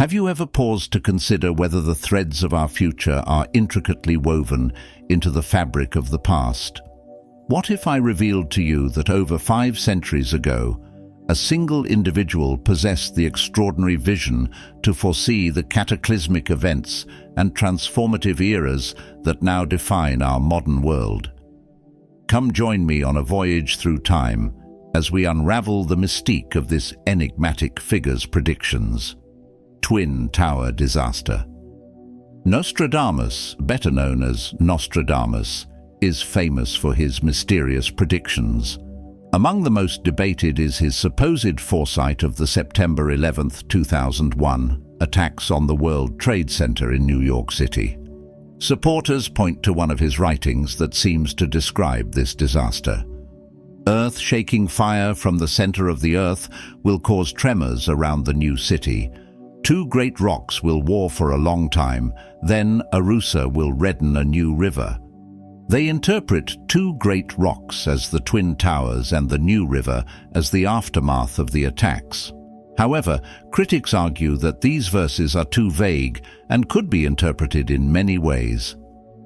Have you ever paused to consider whether the threads of our future are intricately woven into the fabric of the past? What if I revealed to you that over 5 centuries ago, a single individual possessed the extraordinary vision to foresee the cataclysmic events and transformative eras that now define our modern world? Come join me on a voyage through time as we unravel the mystique of this enigmatic figure's predictions. Twin Tower disaster. Nostradamus, better known as Nostradamus, is famous for his mysterious predictions. Among the most debated is his supposed foresight of the September 11, 2001 attacks on the World Trade Center in New York City. Supporters point to one of his writings that seems to describe this disaster. Earth-shaking fire from the center of the Earth will cause tremors around the new city. 2 great rocks will war for a long time, then Arusa will redden a new river. They interpret 2 great rocks as the Twin Towers and the new river as the aftermath of the attacks. However, critics argue that these verses are too vague and could be interpreted in many ways.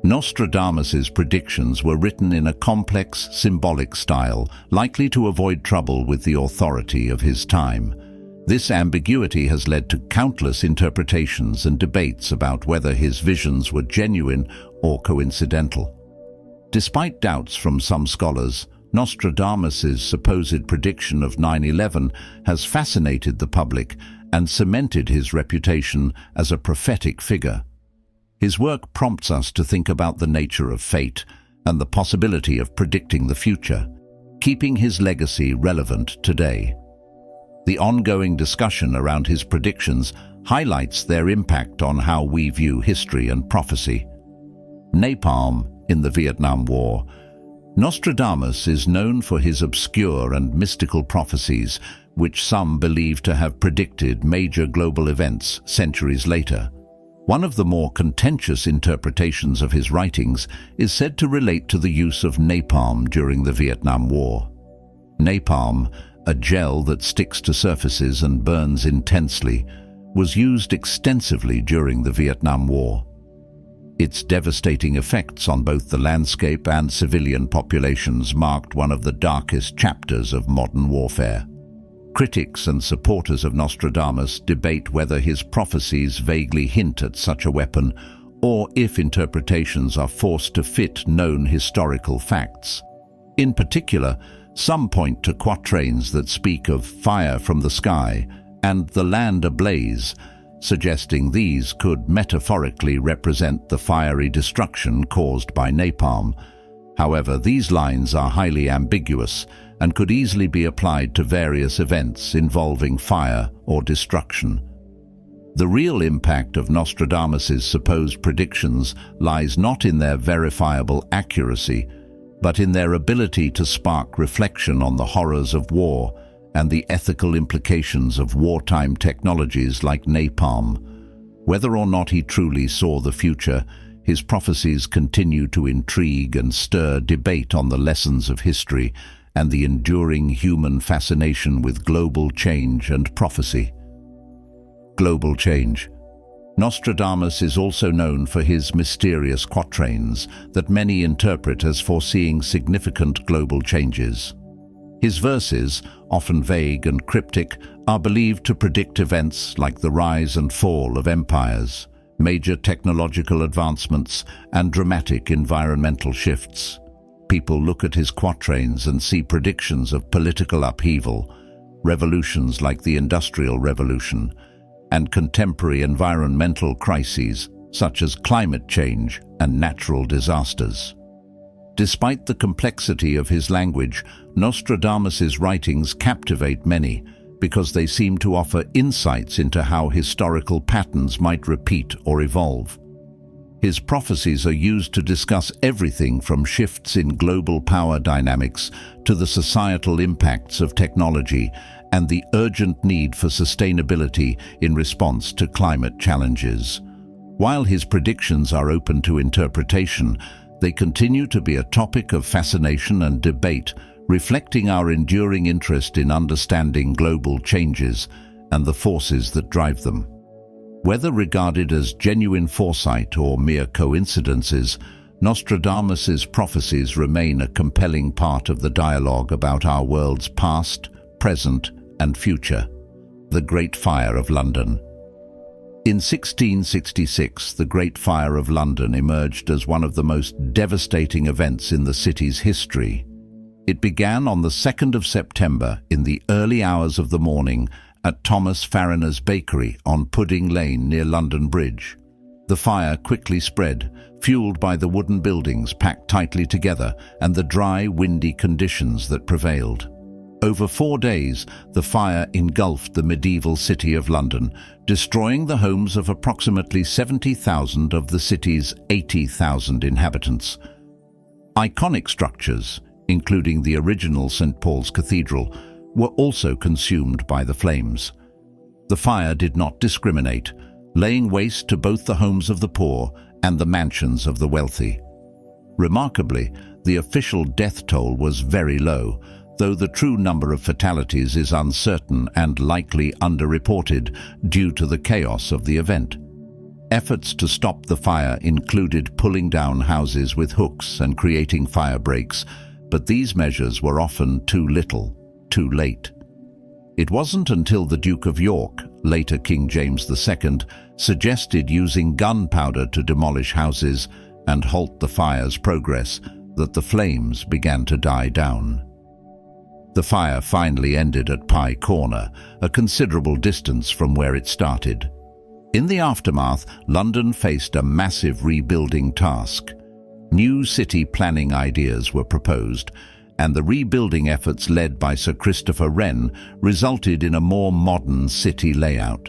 Nostradamus's predictions were written in a complex, symbolic style, likely to avoid trouble with the authority of his time. This ambiguity has led to countless interpretations and debates about whether his visions were genuine or coincidental. Despite doubts from some scholars, Nostradamus's supposed prediction of 9/11 has fascinated the public and cemented his reputation as a prophetic figure. His work prompts us to think about the nature of fate and the possibility of predicting the future, keeping his legacy relevant today. The ongoing discussion around his predictions highlights their impact on how we view history and prophecy. Napalm in the Vietnam War. Nostradamus is known for his obscure and mystical prophecies, which some believe to have predicted major global events centuries later. One of the more contentious interpretations of his writings is said to relate to the use of napalm during the Vietnam War. Napalm, a gel that sticks to surfaces and burns intensely, was used extensively during the Vietnam War. Its devastating effects on both the landscape and civilian populations marked one of the darkest chapters of modern warfare. Critics and supporters of Nostradamus debate whether his prophecies vaguely hint at such a weapon, or if interpretations are forced to fit known historical facts. In particular, some point to quatrains that speak of fire from the sky and the land ablaze, suggesting these could metaphorically represent the fiery destruction caused by napalm. However, these lines are highly ambiguous and could easily be applied to various events involving fire or destruction. The real impact of Nostradamus's supposed predictions lies not in their verifiable accuracy, but in their ability to spark reflection on the horrors of war and the ethical implications of wartime technologies like napalm. Whether or not he truly saw the future, his prophecies continue to intrigue and stir debate on the lessons of history and the enduring human fascination with global change and prophecy. Global change. Nostradamus is also known for his mysterious quatrains that many interpret as foreseeing significant global changes. His verses, often vague and cryptic, are believed to predict events like the rise and fall of empires, major technological advancements, and dramatic environmental shifts. People look at his quatrains and see predictions of political upheaval, revolutions like the Industrial Revolution, and contemporary environmental crises such as climate change and natural disasters. Despite the complexity of his language, Nostradamus's writings captivate many because they seem to offer insights into how historical patterns might repeat or evolve. His prophecies are used to discuss everything from shifts in global power dynamics to the societal impacts of technology and the urgent need for sustainability in response to climate challenges. While his predictions are open to interpretation, they continue to be a topic of fascination and debate, reflecting our enduring interest in understanding global changes and the forces that drive them. Whether regarded as genuine foresight or mere coincidences, Nostradamus's prophecies remain a compelling part of the dialogue about our world's past, present, and future. The Great Fire of London. In 1666, the Great Fire of London emerged as one of the most devastating events in the city's history. It began on the 2nd of September in the early hours of the morning at Thomas Farriner's Bakery on Pudding Lane near London Bridge. The fire quickly spread, fueled by the wooden buildings packed tightly together and the dry, windy conditions that prevailed. Over 4 days, the fire engulfed the medieval city of London, destroying the homes of approximately 70,000 of the city's 80,000 inhabitants. Iconic structures, including the original St. Paul's Cathedral, were also consumed by the flames. The fire did not discriminate, laying waste to both the homes of the poor and the mansions of the wealthy. Remarkably, the official death toll was very low, though the true number of fatalities is uncertain and likely underreported due to the chaos of the event. Efforts to stop the fire included pulling down houses with hooks and creating fire breaks, but these measures were often too little, too late. It wasn't until the Duke of York, later King James II, suggested using gunpowder to demolish houses and halt the fire's progress that the flames began to die down. The fire finally ended at Pye Corner, a considerable distance from where it started. In the aftermath, London faced a massive rebuilding task. New city planning ideas were proposed, and the rebuilding efforts led by Sir Christopher Wren resulted in a more modern city layout.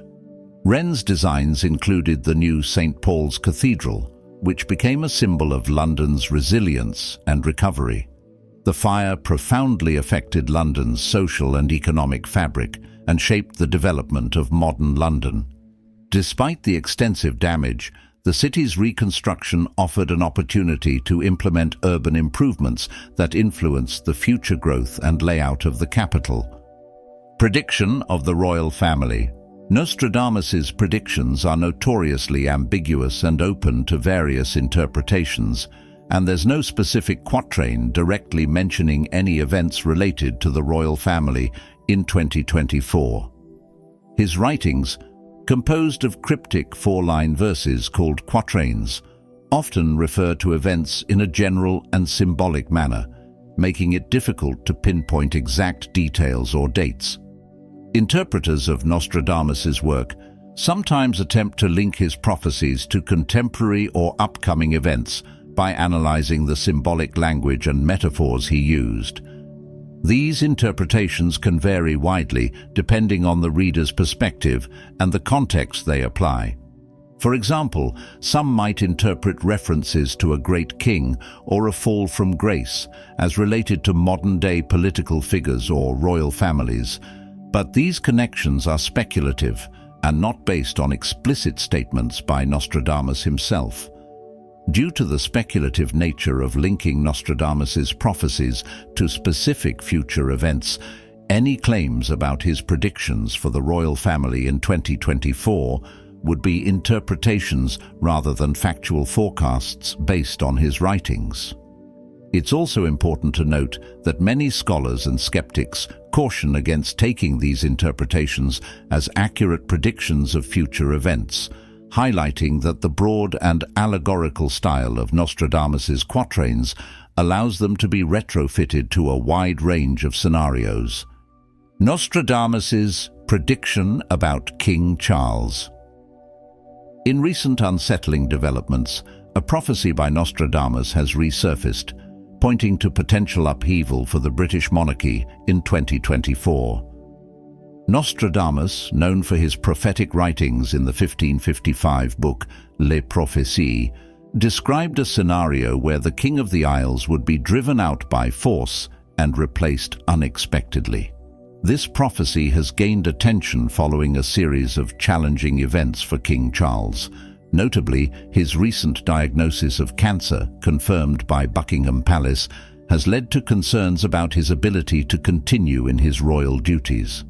Wren's designs included the new St. Paul's Cathedral, which became a symbol of London's resilience and recovery. The fire profoundly affected London's social and economic fabric and shaped the development of modern London. Despite the extensive damage, the city's reconstruction offered an opportunity to implement urban improvements that influenced the future growth and layout of the capital. Prediction of the royal family. Nostradamus's predictions are notoriously ambiguous and open to various interpretations, and there's no specific quatrain directly mentioning any events related to the royal family in 2024. His writings, composed of cryptic 4-line verses called quatrains, often refer to events in a general and symbolic manner, making it difficult to pinpoint exact details or dates. Interpreters of Nostradamus's work sometimes attempt to link his prophecies to contemporary or upcoming events by analyzing the symbolic language and metaphors he used. These interpretations can vary widely depending on the reader's perspective and the context they apply. For example, some might interpret references to a great king or a fall from grace as related to modern-day political figures or royal families, but these connections are speculative and not based on explicit statements by Nostradamus himself. Due to the speculative nature of linking Nostradamus's prophecies to specific future events, any claims about his predictions for the royal family in 2024 would be interpretations rather than factual forecasts based on his writings. It's also important to note that many scholars and skeptics caution against taking these interpretations as accurate predictions of future events, highlighting that the broad and allegorical style of Nostradamus's quatrains allows them to be retrofitted to a wide range of scenarios. Nostradamus's prediction about King Charles. In recent unsettling developments, a prophecy by Nostradamus has resurfaced, pointing to potential upheaval for the British monarchy in 2024. Nostradamus, known for his prophetic writings in the 1555 book Les Prophéties, described a scenario where the King of the Isles would be driven out by force and replaced unexpectedly. This prophecy has gained attention following a series of challenging events for King Charles. Notably, his recent diagnosis of cancer, confirmed by Buckingham Palace, has led to concerns about his ability to continue in his royal duties.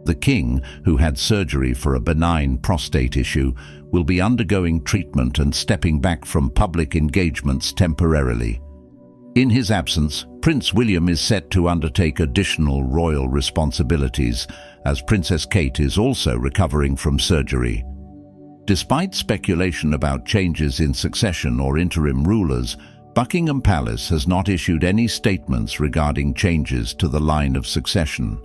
The king, who had surgery for a benign prostate issue, will be undergoing treatment and stepping back from public engagements temporarily. In his absence, Prince William is set to undertake additional royal responsibilities, as Princess Kate is also recovering from surgery. Despite speculation about changes in succession or interim rulers, Buckingham Palace has not issued any statements regarding changes to the line of succession.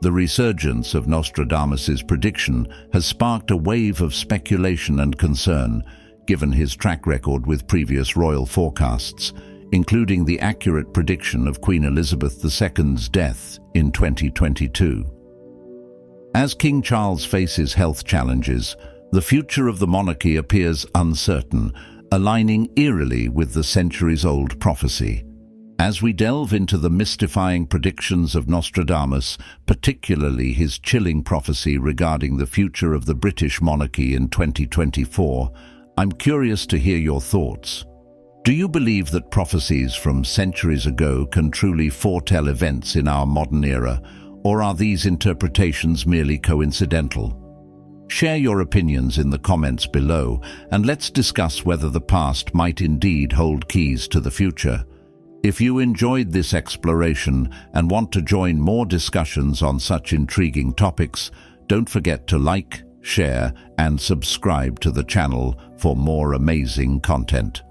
The resurgence of Nostradamus's prediction has sparked a wave of speculation and concern, given his track record with previous royal forecasts, including the accurate prediction of Queen Elizabeth II's death in 2022. As King Charles faces health challenges, the future of the monarchy appears uncertain, aligning eerily with the centuries-old prophecy. As we delve into the mystifying predictions of Nostradamus, particularly his chilling prophecy regarding the future of the British monarchy in 2024, I'm curious to hear your thoughts. Do you believe that prophecies from centuries ago can truly foretell events in our modern era, or are these interpretations merely coincidental? Share your opinions in the comments below, and let's discuss whether the past might indeed hold keys to the future. If you enjoyed this exploration and want to join more discussions on such intriguing topics, don't forget to like, share, and subscribe to the channel for more amazing content.